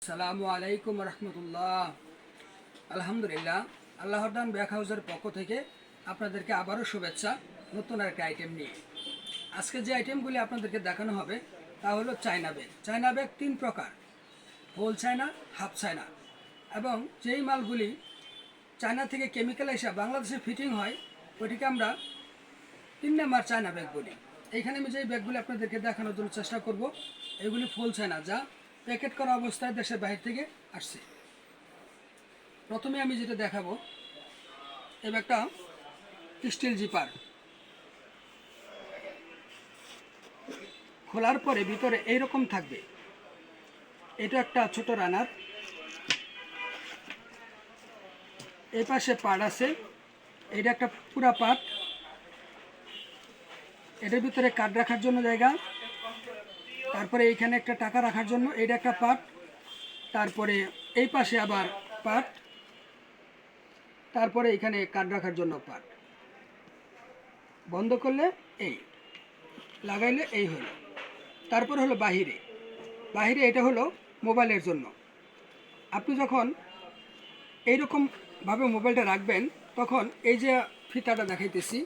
আসসালামু আলাইকুম রহমতুল্লাহ। আলহামদুলিল্লাহ, আল্লাহর দান ব্যাগ হাউসের পক্ষ থেকে আপনাদেরকে আবারও শুভেচ্ছা নতুন একটা আইটেম নিয়ে। আজকে যে আইটেমগুলি আপনাদেরকে দেখানো হবে তা হলো চায়না ব্যাগ। চায়না ব্যাগ তিন প্রকার: হোল চায়না, হাফ চায়না, এবং যেই মালগুলি চায়না থেকে কেমিক্যাল এসে বাংলাদেশে ফিটিং হয় ওইটিকে আমরা 3 নাম্বার চায়না ব্যাগ বলি। এইখানে আমি যেই ব্যাগগুলি আপনাদেরকে দেখানোর জন্য চেষ্টা করব, এগুলি ফুল চায়না, যা প্যাকেট করা অবস্থায় দেশের বাইরে থেকে আসছে। প্রথমে আমি যেটা দেখাবো, এই ব্যাগটা স্টিল জিপার। খোলার পরে ভিতরে এইরকম থাকবে। এটা একটা ছোট রানার, এই পাশে পার্ট আছে, এটা একটা পুরা পার্ট, এটার ভিতরে কার্ড রাখার জন্য জায়গা, তারপরে এইখানে একটা টাকা রাখার জন্য এটা একটা পার্ট, তারপরে এই পাশে আবার পার্ট, তারপরে এখানে কার্ড রাখার জন্য পার্ট। বন্ধ করলে এই, লাগাইলে এই হলো। তারপর হলো বাহিরে, বাহিরে এটা হলো মোবাইলের জন্য। আপনি যখন এইরকমভাবে মোবাইলটা রাখবেন তখন এই যে ফিতাটা দেখাইতেছি,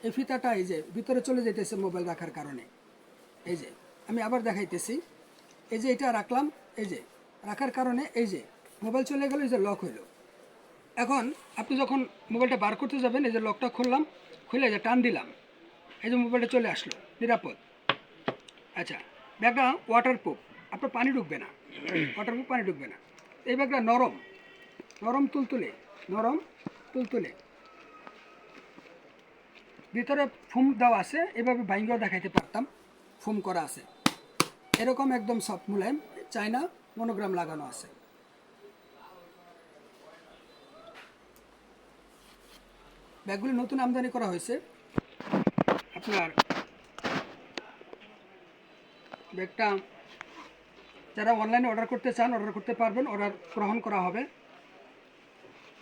এই ফিতাটা এই যে ভিতরে চলে যেতেছে মোবাইল রাখার কারণে। এই যে আমি আবার দেখাইতেছি, এই যে এটা রাখলাম, এই যে রাখার কারণে এই যে মোবাইল চলে গেল, এই যে লক হইলো। এখন আপনি যখন মোবাইলটা বার করতে যাবেন, এই যে লকটা খুললাম, খুলে যে টান দিলাম, এই যে মোবাইলটা চলে আসলো নিরাপদ। আচ্ছা, ব্যাগটা ওয়াটারপ্রুফ, আপনার পানি ঢুকবে না, ওয়াটারপ্রুফ, পানি ঢুকবে না। এই ব্যাগটা নরম, নরম তুলতুলে, নরম তুলতুলে। ভিতরে ফোম দেওয়া আছে, এভাবে ভাইঙ্গাও দেখাইতে পারতাম, ফোম করা আছে এরকম একদম সফট মুলায়ম, চায়না মনোগ্রাম লাগানো আছে। ব্যাগগুলি নতুন আমদানি করা হয়েছে। আপনার ব্যাগটা যারা অনলাইনে অর্ডার করতে চান অর্ডার করতে পারবেন, অর্ডার গ্রহণ করা হবে।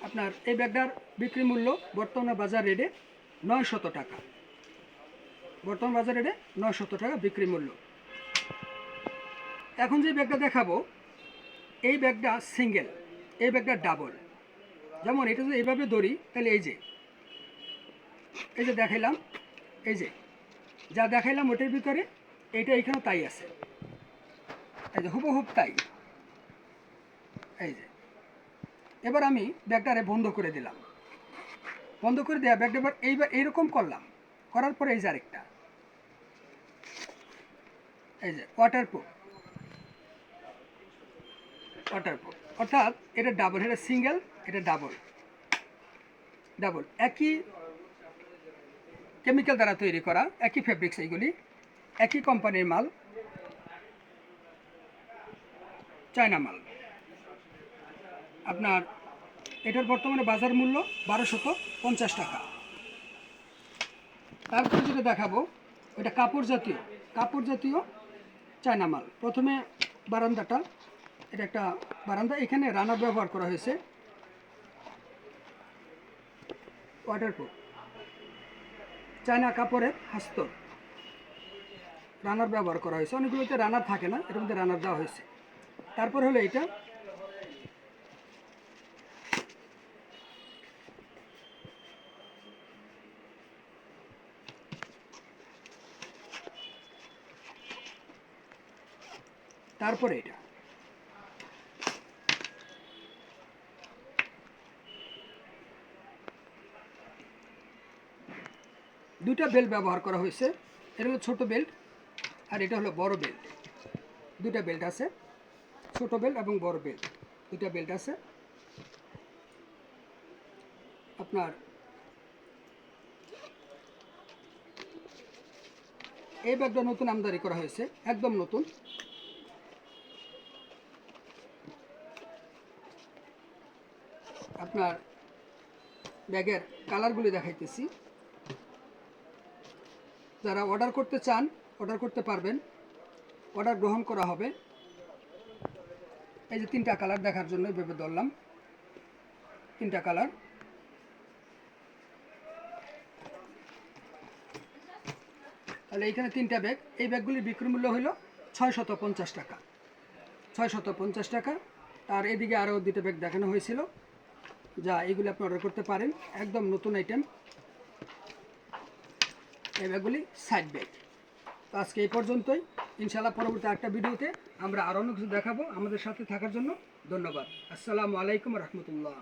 আপনার এই ব্যাগটার বিক্রি মূল্য বর্তমানে বাজার রেটে 900 টাকা, বর্তমান বাজার রেটে 900 টাকা বিক্রি মূল্য। এখন যে ব্যাগটা দেখাবো, এই ব্যাগটা সিঙ্গেল, এই ব্যাগটা ডাবল। যেমন এটা যদি এইভাবে ধরি, তাহলে এই যে দেখাইলাম, এই যে যা দেখাইলাম ওটার ভিতরে এইটা এইখানেও তাই আছে, এই যে হুবহুব তাই। এই যে এবার আমি ব্যাগটারে বন্ধ করে দিলাম, বন্ধ করে দেওয়া ব্যাগটা এবার এইরকম করলাম, করার পরে এই যে আরেকটা, এই যে ওয়াটারপ্রুফ, ওয়াটারপ্রুফ অর্থাৎ এটা ডাবল, এটা সিঙ্গেল, এটা ডাবল। ডাবল একই কেমিক্যাল দ্বারা তৈরি করা, একই ফেব্রিক্স, এইগুলি একই কোম্পানির মাল, চায়না মাল। আপনার এটার বর্তমানে বাজার মূল্য 1250 টাকা। তারপরে যেটা দেখাবো, ওইটা কাপড় জাতীয় চায়না মাল। প্রথমে বারান্দাটা, এটা একটা বারান্দা, এখানে রানার ব্যবহার করা হয়েছে, ওয়াটারপ্রুফ চায়না কাপড়ের হাস্তর, রানার ব্যবহার করা হয়েছে। অনেকগুলোতে রানার থাকে না, এটার মধ্যে রানার দেওয়া হয়েছে। তারপর হলো এটা, তারপরে এটা, দুটা বেল্ট ব্যবহার করা হয়েছে। এটা হলো ছোট বেল্ট আর এটা হলো বড় বেল্ট। দুটা বেল্ট আছে, ছোট বেল্ট এবং বড় বেল্ট, দুটা বেল্ট আছে। আপনার এই ব্যাগটা নতুন আমদানি করা হয়েছে, একদম নতুন। আপনার ব্যাগের কালারগুলি দেখাইতেছি। যারা অর্ডার করতে চান অর্ডার করতে পারবেন, অর্ডার গ্রহণ করা হবে। এই যে 3টা কালার দেখার জন্য এভাবে ধরলাম, 3টা কালার। তাহলে এইখানে 3টা ব্যাগ, এই ব্যাগগুলির বিক্রি মূল্য হলো 650 টাকা। 650 টাকা। আর এদিকে আরও 2টা ব্যাগ দেখানো হয়েছিল, যা এগুলি আপনি অর্ডার করতে পারেন, একদম নতুন আইটেম। এই ব্যাগগুলি সাইড ব্যাগ। তো আজকে এই পর্যন্তই। ইনশাআল্লাহ পরবর্তী একটা ভিডিওতে আমরা আরও অনেক কিছু দেখাবো। আমাদের সাথে থাকার জন্য ধন্যবাদ। আসসালামু আলাইকুম রহমতুল্লাহ।